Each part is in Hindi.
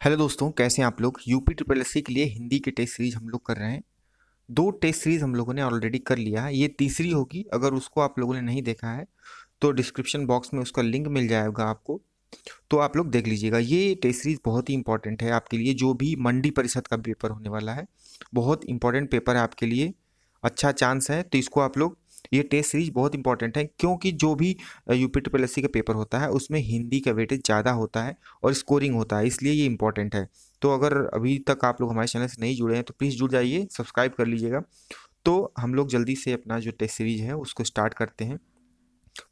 हेलो दोस्तों, कैसे हैं आप लोग। यूपी ट्रिपल एस सी के लिए हिंदी की टेस्ट सीरीज हम लोग कर रहे हैं। दो टेस्ट सीरीज हम लोगों ने ऑलरेडी कर लिया है, ये तीसरी होगी। अगर उसको आप लोगों ने नहीं देखा है तो डिस्क्रिप्शन बॉक्स में उसका लिंक मिल जाएगा आपको, तो आप लोग देख लीजिएगा। ये टेस्ट सीरीज बहुत ही इंपॉर्टेंट है आपके लिए, जो भी मंडी परिषद का पेपर होने वाला है। बहुत इंपॉर्टेंट पेपर है आपके लिए, अच्छा चांस है। तो इसको आप लोग, ये टेस्ट सीरीज बहुत इंपॉर्टेंट है क्योंकि जो भी यूपी ट्रिपल एस सी का पेपर होता है उसमें हिंदी का वेटेज ज़्यादा होता है और स्कोरिंग होता है, इसलिए ये इंपॉर्टेंट है। तो अगर अभी तक आप लोग हमारे चैनल से नहीं जुड़े हैं तो प्लीज़ जुड़ जाइए, सब्सक्राइब कर लीजिएगा। तो हम लोग जल्दी से अपना जो टेस्ट सीरीज है उसको स्टार्ट करते हैं।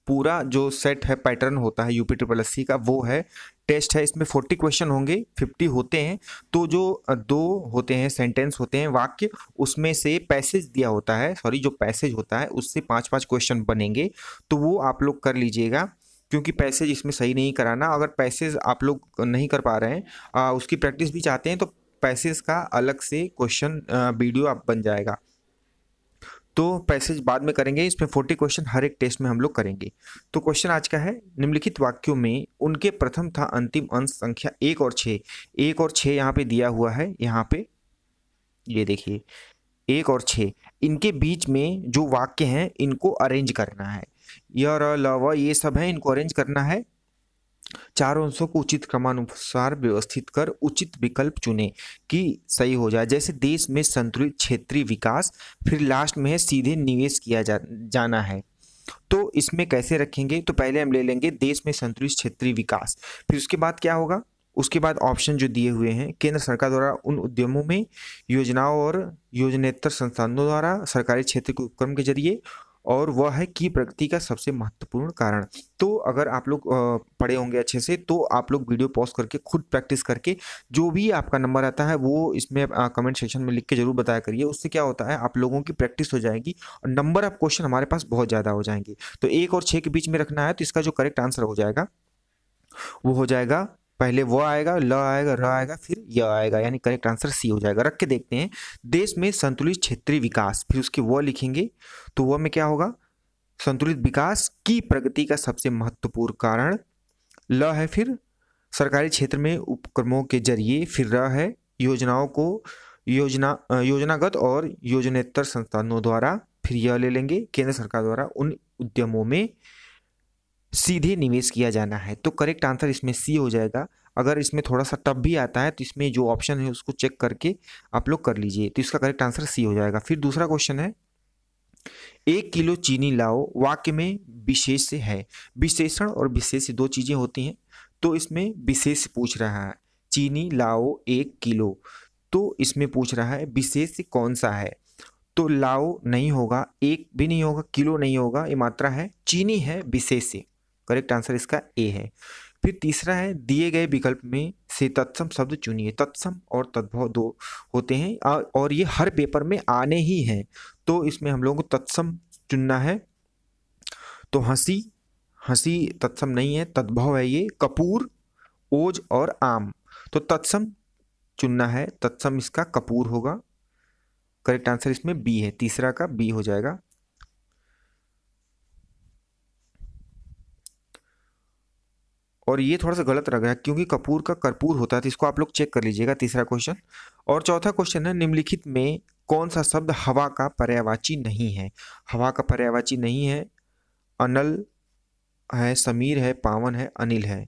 पूरा जो सेट है, पैटर्न होता है यूपी ट्रिपल एस सी का, वो है टेस्ट है। इसमें 40 क्वेश्चन होंगे, 50 होते हैं। तो जो दो होते हैं, सेंटेंस होते हैं, वाक्य, उसमें से पैसेज दिया होता है, सॉरी जो पैसेज होता है उससे 5-5 क्वेश्चन बनेंगे। तो वो आप लोग कर लीजिएगा, क्योंकि पैसेज इसमें सही नहीं कराना। अगर पैसेज आप लोग नहीं कर पा रहे हैं, उसकी प्रैक्टिस भी चाहते हैं, तो पैसेज का अलग से क्वेश्चन वीडियो आप बन जाएगा। तो पैसेज बाद में करेंगे, इसमें 40 क्वेश्चन हर एक टेस्ट में हम लोग करेंगे। तो क्वेश्चन आज का है, निम्नलिखित वाक्यों में उनके प्रथम था अंतिम अंश संख्या 1 और 6। 1 और 6 यहाँ पे दिया हुआ है, यहाँ पे ये देखिए 1 और 6, इनके बीच में जो वाक्य हैं इनको अरेंज करना है। य र ल व ये सब है, इनको अरेंज करना है। चारों अंशों को उचित क्रमानुसार व्यवस्थित कर उचित विकल्प चुने कि सही हो जाए। जैसे देश में संतुलित क्षेत्रीय विकास, फिर लास्ट में है सीधे निवेश किया जाना है। तो इसमें कैसे रखेंगे, तो पहले हम ले लेंगे देश में संतुलित क्षेत्रीय विकास, फिर उसके बाद क्या होगा, उसके बाद ऑप्शन जो दिए हुए हैं, केंद्र सरकार द्वारा उन उद्यमों में योजनाओं और योजनेतर संस्थानों द्वारा सरकारी क्षेत्र के उपक्रम के जरिए, और वह है कि प्रगति का सबसे महत्वपूर्ण कारण। तो अगर आप लोग पढ़े होंगे अच्छे से, तो आप लोग वीडियो पॉज करके खुद प्रैक्टिस करके जो भी आपका नंबर आता है वो इसमें कमेंट सेक्शन में लिख के जरूर बताया करिए। उससे क्या होता है, आप लोगों की प्रैक्टिस हो जाएगी और नंबर ऑफ क्वेश्चन हमारे पास बहुत ज़्यादा हो जाएंगे। तो 1 और 6 के बीच में रखना है, तो इसका जो करेक्ट आंसर हो जाएगा वो हो जाएगा, पहले वो आएगा, ल आएगा, र आएगा, फिर य आएगा, यानी करेक्ट आंसर सी हो जाएगा। रख के देखते हैं, देश में संतुलित क्षेत्रीय विकास, फिर उसके वो लिखेंगे, तो वो में क्या होगा, संतुलित विकास की प्रगति का सबसे महत्वपूर्ण कारण। ल है फिर सरकारी क्षेत्र में उपक्रमों के जरिए, फिर र है योजनाओं को योजनागत और योजनेतर संस्थानों द्वारा, फिर यह ले लेंगे केंद्र सरकार द्वारा उन उद्यमों में सीधे निवेश किया जाना है। तो करेक्ट आंसर इसमें सी हो जाएगा। अगर इसमें थोड़ा सा टफ भी आता है तो इसमें जो ऑप्शन है उसको चेक करके आप लोग कर लीजिए, तो इसका करेक्ट आंसर सी हो जाएगा। फिर दूसरा क्वेश्चन है, 1 किलो चीनी लाओ, वाक्य में विशेष है। विशेषण और विशेष दो चीजें होती हैं, तो इसमें विशेष पूछ रहा है, चीनी लाओ 1 किलो। तो इसमें पूछ रहा है विशेष कौन सा है, तो लाओ नहीं होगा, एक भी नहीं होगा, किलो नहीं होगा, ये मात्रा है, चीनी है, विशेष से। करेक्ट आंसर इसका ए है। फिर तीसरा है, दिए गए विकल्प में से तत्सम शब्द चुनिए। तत्सम और तद्भव दो होते हैं और ये हर पेपर में आने ही हैं, तो इसमें हम लोगों को तत्सम चुनना है। तो हंसी, हंसी तत्सम नहीं है, तद्भव है ये। कपूर, ओज और आम, तो तत्सम चुनना है, तत्सम इसका कपूर होगा। करेक्ट आंसर इसमें बी है, तीसरा का बी हो जाएगा। और ये थोड़ा सा गलत लग रहा है क्योंकि कपूर का कर्पूर होता है, तो इसको आप लोग चेक कर लीजिएगा, तीसरा क्वेश्चन। और चौथा क्वेश्चन है, निम्नलिखित में कौन सा शब्द हवा का पर्यायवाची नहीं है। हवा का पर्यायवाची नहीं है, अनल है, समीर है, पावन है, अनिल है।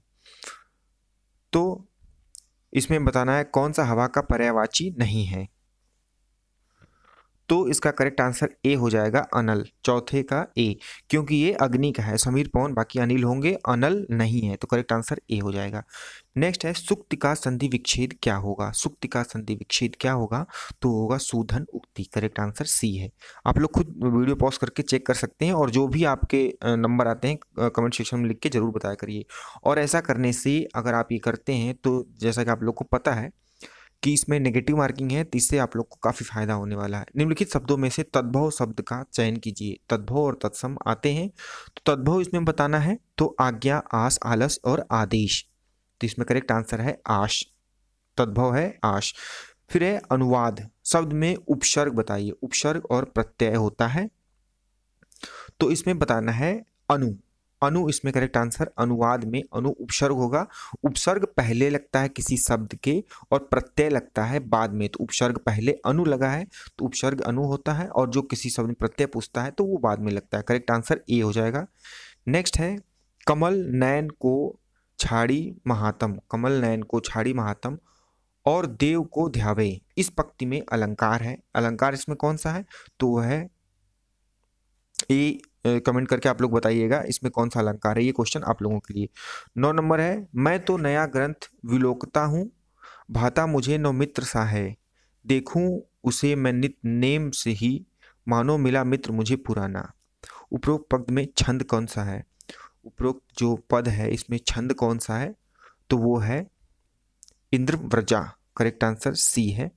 तो इसमें बताना है कौन सा हवा का पर्यायवाची नहीं है। तो इसका करेक्ट आंसर ए हो जाएगा, अनल, चौथे का ए, क्योंकि ये अग्नि का है। समीर पवन बाकी अनिल होंगे, अनल नहीं है, तो करेक्ट आंसर ए हो जाएगा। नेक्स्ट है, सुक्ति का संधि विच्छेद क्या होगा। सुक्ति का संधि विच्छेद क्या होगा, तो होगा सूधन उक्ति। करेक्ट आंसर सी है। आप लोग खुद वीडियो पॉज करके चेक कर सकते हैं, और जो भी आपके नंबर आते हैं कमेंट सेक्शन में लिख के जरूर बताया करिए। और ऐसा करने से अगर आप ये करते हैं तो जैसा कि आप लोग को पता है कि इसमें नेगेटिव मार्किंग है, तो इससे आप लोग को काफ़ी फायदा होने वाला है। निम्नलिखित शब्दों में से तद्भव शब्द का चयन कीजिए। तद्भव और तत्सम आते हैं, तो तद्भव इसमें बताना है, तो आज्ञा, आस, आलस और आदेश, तो इसमें करेक्ट आंसर है आश, तद्भव है आश। फिर है अनुवाद, शब्द में उपसर्ग बताइए। उपसर्ग और प्रत्यय होता है, तो इसमें बताना है अनु, अनु इसमें करेक्ट आंसर। अनुवाद में अनु उपसर्ग होगा। उपसर्ग पहले लगता है किसी शब्द के और प्रत्यय लगता है बाद में। तो उपसर्ग पहले अनु लगा है तो उपसर्ग अनु होता है, और जो किसी शब्द में प्रत्यय पूछता है तो वो बाद में लगता है। करेक्ट आंसर ए हो जाएगा। नेक्स्ट है कमल नयन को छाड़ी महातम। कमल नयन को छाड़ी महातम और देव को ध्यावे। इस पंक्ति में अलंकार है। अलंकार इसमें कौन सा है? तो वह है ए। कमेंट करके आप लोग बताइएगा इसमें कौन सा अलंकार है। ये क्वेश्चन आप लोगों के लिए। 9 नंबर है मैं तो नया ग्रंथ विलोकता हूँ, भाता मुझे नौ मित्र सा है, देखूं उसे मैं नित नेम से ही, मानो मिला मित्र मुझे पुराना। उपरोक्त पद में छंद कौन सा है? उपरोक्त जो पद है इसमें छंद कौन सा है? तो वो है इंद्रव्रजा। करेक्ट आंसर सी है।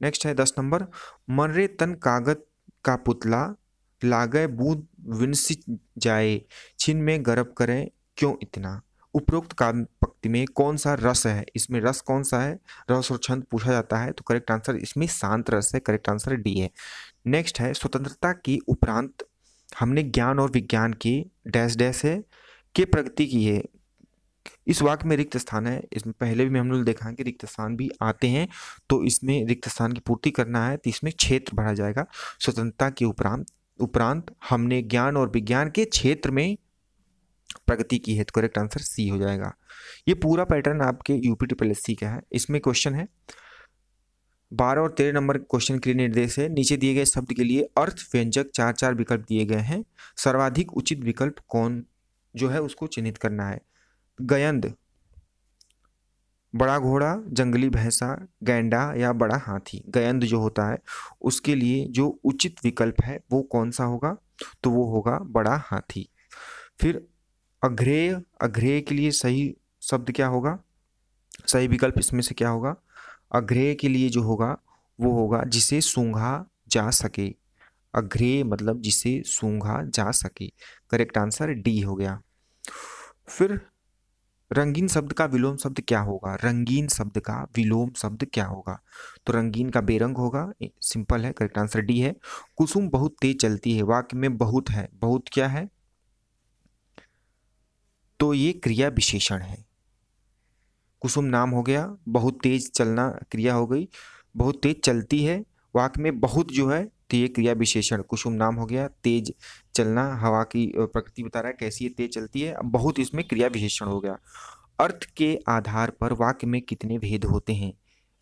नेक्स्ट है 10 नंबर मर्रे तन कागज का पुतला, लागे बूंद विनसित जाए, छिन में गर्भ करें क्यों इतना। उपरोक्त काव्य पंक्ति में कौन सा रस है? इसमें रस कौन सा है? रस और छंद पूछा जाता है तो करेक्ट आंसर इसमें शांत रस है। करेक्ट आंसर डी है। नेक्स्ट है स्वतंत्रता के उपरांत हमने ज्ञान और विज्ञान के डैश डैश है के प्रगति की है। इस वाक्य में रिक्त स्थान है। इसमें पहले भी हम लोग देखा है कि रिक्त स्थान भी आते हैं, तो इसमें रिक्त स्थान की पूर्ति करना है तो इसमें क्षेत्र भरा जाएगा। स्वतंत्रता के उपरांत हमने ज्ञान और विज्ञान के क्षेत्र में प्रगति की है तो करेक्ट आंसर सी हो जाएगा। ये पूरा पैटर्न आपके यूपी ट्रिपल का है। इसमें क्वेश्चन है 12 और 13 नंबर क्वेश्चन के लिए निर्देश है। नीचे दिए गए शब्द के लिए अर्थ व्यंजक 4 विकल्प दिए गए हैं। सर्वाधिक उचित विकल्प कौन जो है उसको चिन्हित करना है। गयंद, बड़ा घोड़ा, जंगली भैंसा, गैंडा या बड़ा हाथी। गयंद जो होता है उसके लिए जो उचित विकल्प है वो कौन सा होगा? तो वो होगा बड़ा हाथी। फिर अग्रेय, अग्रेय के लिए सही शब्द क्या होगा? सही विकल्प इसमें से क्या होगा? अग्रेय के लिए जो होगा वो होगा जिसे सूंघा जा सके। अग्रेय मतलब जिसे सूंघा जा सके। करेक्ट आंसर डी हो गया। फिर रंगीन शब्द का विलोम शब्द क्या होगा? रंगीन शब्द का विलोम शब्द क्या होगा? तो रंगीन का बेरंग होगा। सिंपल है। करेक्ट आंसर डी है। कुसुम बहुत तेज चलती है। वाक्य में बहुत है। बहुत क्या है? तो ये क्रिया विशेषण है। कुसुम नाम हो गया, बहुत तेज चलना क्रिया हो गई, बहुत तेज चलती है। वाक्य में बहुत जो है तो ये क्रिया विशेषण। कुसुम नाम हो गया, तेज चलना हवा की प्रकृति बता रहा है कैसी ये तेज चलती है। अब बहुत इसमें क्रिया विशेषण हो गया। अर्थ के आधार पर वाक्य में कितने भेद होते हैं?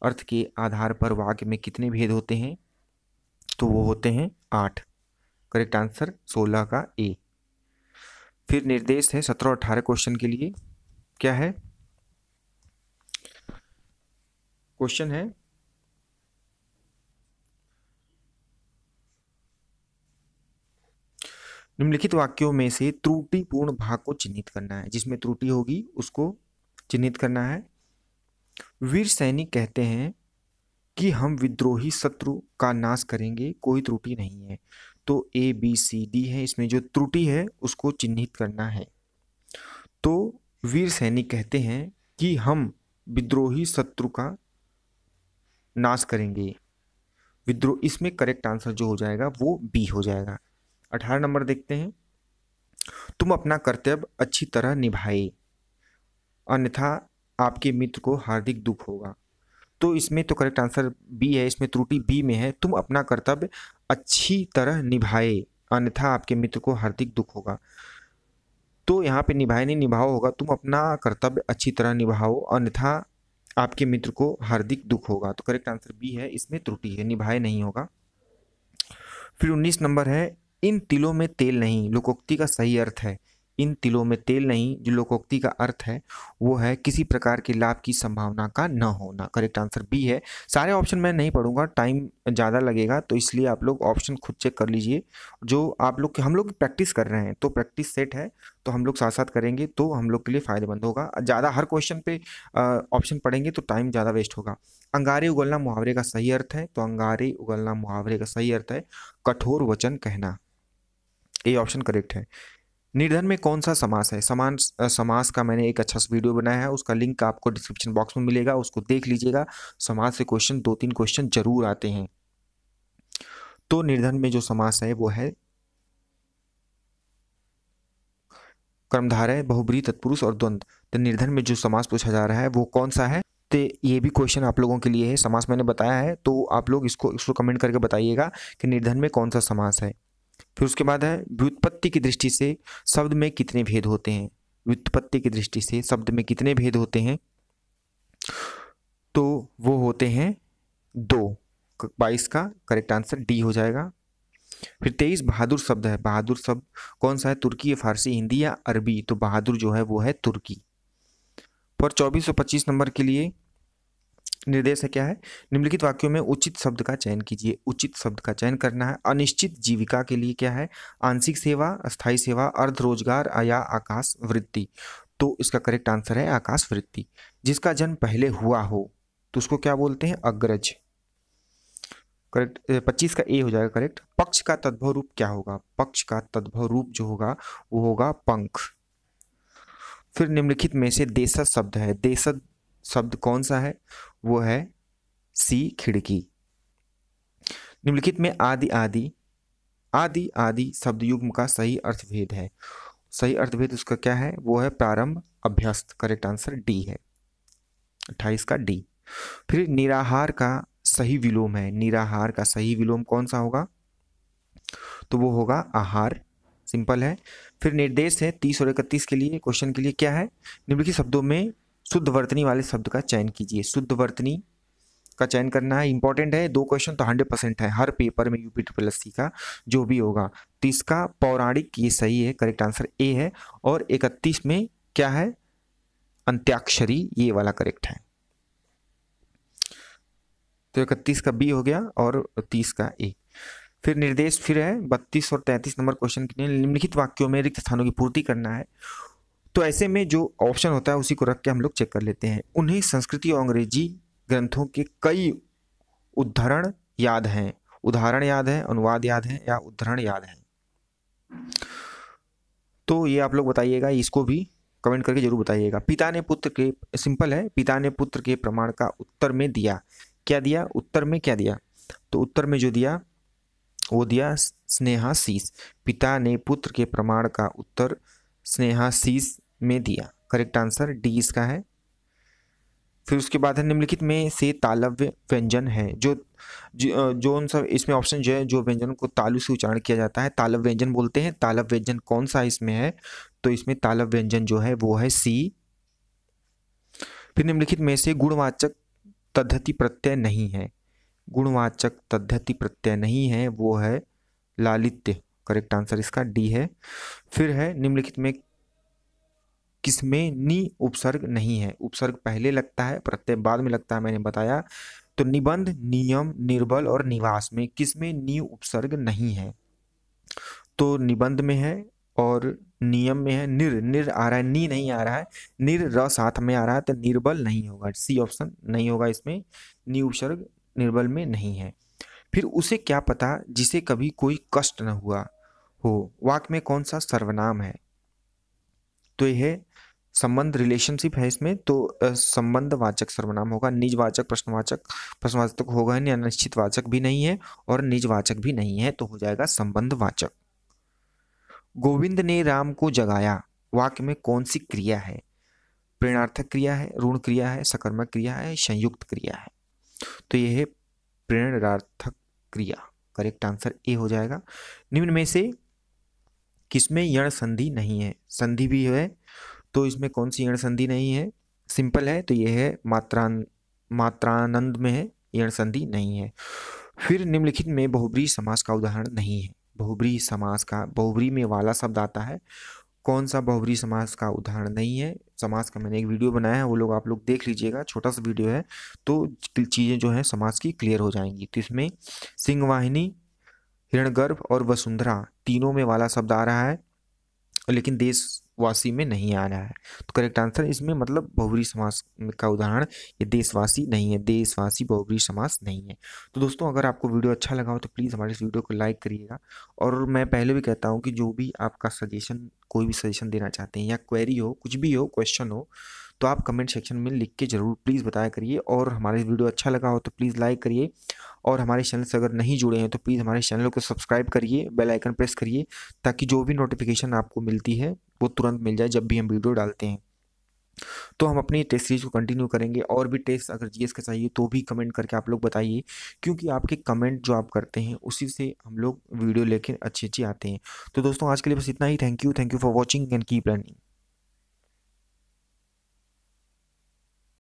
अर्थ के आधार पर वाक्य में कितने भेद होते हैं? तो वो होते हैं 8। करेक्ट आंसर 16 का ए। फिर निर्देश है 17 और 18 क्वेश्चन के लिए। क्या है क्वेश्चन है निम्नलिखित वाक्यों में से त्रुटिपूर्ण भाग को चिन्हित करना है। जिसमें त्रुटि होगी उसको चिन्हित करना है। वीर सैनिक कहते हैं कि हम विद्रोही शत्रु का नाश करेंगे, कोई त्रुटि नहीं है। तो ए बी सी डी है। इसमें जो त्रुटि है उसको चिन्हित करना है। तो वीर सैनिक कहते हैं कि हम विद्रोही शत्रु का नाश करेंगे। विद्रोह इसमें करेक्ट आंसर जो हो जाएगा वो बी हो जाएगा। 18 नंबर देखते हैं। तुम अपना कर्तव्य अच्छी तरह निभाए, अन्यथा आपके मित्र को हार्दिक दुख होगा। तो इसमें तो करेक्ट आंसर बी है। इसमें त्रुटि बी में है। तुम अपना कर्तव्य अच्छी तरह निभाए, अन्यथा आपके मित्र को हार्दिक दुख होगा। तो यहाँ पे निभाए नहीं निभाओ होगा। तुम अपना कर्तव्य अच्छी तरह निभाओ, अन्यथा आपके मित्र को हार्दिक दुख होगा। तो करेक्ट आंसर बी है। इसमें त्रुटि है, निभाए नहीं होगा। फिर 19 नंबर है इन तिलों में तेल नहीं। लोकोक्ति का सही अर्थ है इन तिलों में तेल नहीं। जो लोकोक्ति का अर्थ है वो है किसी प्रकार के लाभ की संभावना का न होना। करेक्ट आंसर बी है। सारे ऑप्शन मैं नहीं पढ़ूंगा, टाइम ज़्यादा लगेगा, तो इसलिए आप लोग ऑप्शन खुद चेक कर लीजिए। जो आप लोग हम लोग प्रैक्टिस कर रहे हैं तो प्रैक्टिस सेट है, तो हम लोग साथ साथ करेंगे तो हम लोग के लिए फायदेमंद होगा। ज़्यादा हर क्वेश्चन पे ऑप्शन पढ़ेंगे तो टाइम ज़्यादा वेस्ट होगा। अंगारे उगलना मुहावरे का सही अर्थ है। तो अंगारे उगलना मुहावरे का सही अर्थ है कठोर वचन कहना। ये ऑप्शन करेक्ट है। निर्धन में कौन सा समास है? समास का मैंने एक अच्छा सा वीडियो बनाया है, उसका लिंक आपको डिस्क्रिप्शन बॉक्स में मिलेगा, उसको देख लीजिएगा। समास से क्वेश्चन 2-3 क्वेश्चन जरूर आते हैं। तो निर्धन में जो समास है वो है कर्मधारय, बहुब्रीहि, तत्पुरुष और द्वंद्व। तो निर्धन में जो समास पूछा जा रहा है वो कौन सा है? तो ये भी क्वेश्चन आप लोगों के लिए है, समास मैंने बताया है तो आप लोग इसको कमेंट करके बताइएगा कि निर्धन में कौन सा समास है। फिर उसके बाद है व्युत्पत्ति की दृष्टि से शब्द में कितने भेद होते हैं? व्युत्पत्ति की दृष्टि से शब्द में कितने भेद होते हैं? तो वो होते हैं 2। 22 का करेक्ट आंसर डी हो जाएगा। फिर 23 बहादुर शब्द है। बहादुर शब्द कौन सा है? तुर्की, फारसी, हिंदी या अरबी? तो बहादुर जो है वो है तुर्की। पर 24 और 25 नंबर के लिए निर्देश है क्या है? निम्नलिखित वाक्यों में उचित शब्द का चयन कीजिए। उचित शब्द का चयन करना है। अनिश्चित जीविका के लिए क्या है? आंशिक सेवा, अस्थायी सेवा, अर्ध रोजगार या आकाश वृत्ति? तो इसका करेक्ट आंसर है आकाश वृत्ति। जिसका जन्म पहले हुआ हो तो उसको क्या बोलते हैं? अग्रज। करेक्ट 25 का ए हो जाएगा करेक्ट। पक्ष का तद्भव रूप क्या होगा? पक्ष का तद्भव रूप जो होगा वो होगा पंख। फिर निम्नलिखित में से देशज शब्द है। देशज शब्द कौन सा है? वो है सी, खिड़की। निम्नलिखित में आदि आदि आदि आदि शब्द युग्म का सही अर्थभेद है। सही अर्थभेद उसका क्या है? वो है प्रारंभ, अभ्यस्त। करेक्ट आंसर डी है, 28 का डी। फिर निराहार का सही विलोम है। निराहार का सही विलोम कौन सा होगा? तो वो होगा आहार। सिंपल है। फिर निर्देश है 30 और 31 के लिए क्वेश्चन के लिए क्या है? निम्नलिखित शब्दों में शुद्ध वर्तनी वाले शब्द का चयन कीजिए। शुद्ध वर्तनी का चयन करना है, इंपॉर्टेंट है। 2 क्वेश्चन तो 100% है हर पेपर में यूपी ट्रिपल का जो भी होगा। 30 का पौराणिक, ये सही है, करेक्ट आंसर ए है। और 31 में क्या है? अंत्याक्षरी, ये वाला करेक्ट है। तो 31 का बी हो गया और 30 का ए। फिर निर्देश फिर है 32 और 33 नंबर क्वेश्चन के लिए निम्नलिखित वाक्यों में रिक्त स्थानों की पूर्ति करना है। तो ऐसे में जो ऑप्शन होता है उसी को रख के हम लोग चेक कर लेते हैं। उन्हें संस्कृति और अंग्रेजी ग्रंथों के कई उद्धरण याद हैं। उदाहरण याद है, अनुवाद याद है या उद्धरण याद है? तो ये आप लोग बताइएगा, इसको भी कमेंट करके जरूर बताइएगा। पिता ने पुत्र के, सिंपल है, पिता ने पुत्र के प्रमाण का उत्तर में दिया। क्या दिया? उत्तर में क्या दिया? तो उत्तर में जो दिया वो दिया स्नेहाशीष। पिता ने पुत्र के प्रमाण का उत्तर स्नेहाशीष में दिया। करेक्ट आंसर डी इसका है। फिर उसके बाद है निम्नलिखित में से तालव्य व्यंजन है। जो उन सब इसमें ऑप्शन जो है, जो व्यंजन को तालु से उच्चारण किया जाता है तालव व्यंजन बोलते हैं। तालव व्यंजन कौन सा इसमें है? तो इसमें तालव व्यंजन जो है वो है सी। फिर निम्नलिखित में से गुणवाचक तद्धति प्रत्यय नहीं है। गुणवाचक तद्धति प्रत्यय नहीं है, वो है लालित्य। करेक्ट आंसर इसका डी है। फिर है निम्नलिखित में किसमें नि उपसर्ग नहीं है? उपसर्ग पहले लगता है, प्रत्यय बाद में लगता है, मैंने बताया। तो निबंध, नियम, निर्बल और निवास में किसमें नि उपसर्ग नहीं है? तो निबंध में है और नियम में है। निर आ रहा है, नी नहीं आ रहा है, निर र साथ में आ रहा है, तो निर्बल नहीं होगा। सी ऑप्शन नहीं होगा इसमें, नि उपसर्ग निर्बल में नहीं है। फिर उसे क्या पता जिसे कभी कोई कष्ट न हुआ हो, वाक्य में कौन सा सर्वनाम है? तो यह संबंध, रिलेशनशिप है इसमें, तो संबंध वाचक सर्वनाम होगा। निजवाचक, प्रश्नवाचक तो होगा नहीं, अनिश्चित वाचक भी नहीं है और निजवाचक भी नहीं है, तो हो जाएगा संबंध वाचक। गोविंद ने राम को जगाया, वाक्य में कौन सी क्रिया है? प्रेरणार्थक क्रिया है, ऋण क्रिया है, सकर्मक क्रिया है, संयुक्त क्रिया है? तो यह है प्रेरणार्थक क्रिया। करेक्ट आंसर ए हो जाएगा। निम्न में से किसमें यण संधि नहीं है? संधि भी है, तो इसमें कौन सी यण संधि नहीं है? सिंपल है, तो यह है मात्रानंद में है, यण संधि नहीं है। फिर निम्नलिखित में बहुब्रीहि समास का उदाहरण नहीं है। बहुब्रीहि समास का, बहुब्रीहि में वाला शब्द आता है, कौन सा बहुब्रीहि समास का उदाहरण नहीं है? समास का मैंने एक वीडियो बनाया है, वो लोग आप लोग देख लीजिएगा, छोटा सा वीडियो है, तो चीज़ें जो है समास की क्लियर हो जाएंगी। तो इसमें सिंहवाहिनी, हिरण्यगर्भ और वसुंधरा तीनों में वाला शब्द आ रहा है, लेकिन देशवासी में नहीं आ रहा है। तो करेक्ट आंसर इसमें मतलब बहुब्रीहि समास का उदाहरण ये देशवासी नहीं है, देशवासी बहुब्रीहि समास नहीं है। तो दोस्तों अगर आपको वीडियो अच्छा लगा हो तो प्लीज़ हमारे इस वीडियो को लाइक करिएगा। और मैं पहले भी कहता हूँ कि जो भी आपका सजेशन, कोई भी सजेशन देना चाहते हैं या क्वेरी हो, कुछ भी हो, क्वेश्चन हो, तो आप कमेंट सेक्शन में लिख के ज़रूर प्लीज़ बताया करिए। और हमारे वीडियो अच्छा लगा हो तो प्लीज़ लाइक करिए, और हमारे चैनल से अगर नहीं जुड़े हैं तो प्लीज़ हमारे चैनल को सब्सक्राइब करिए, बेल आइकन प्रेस करिए, ताकि जो भी नोटिफिकेशन आपको मिलती है वो तुरंत मिल जाए जब भी हम वीडियो डालते हैं। तो हम अपनी टेस्ट सीरीज को कंटिन्यू करेंगे, और भी टेस्ट अगर जीएस का चाहिए तो भी कमेंट करके आप लोग बताइए, क्योंकि आपके कमेंट जो आप करते हैं उसी से हम लोग वीडियो लेके अच्छी अच्छी आते हैं। तो दोस्तों आज के लिए बस इतना ही। Thank you for watching and keep learning.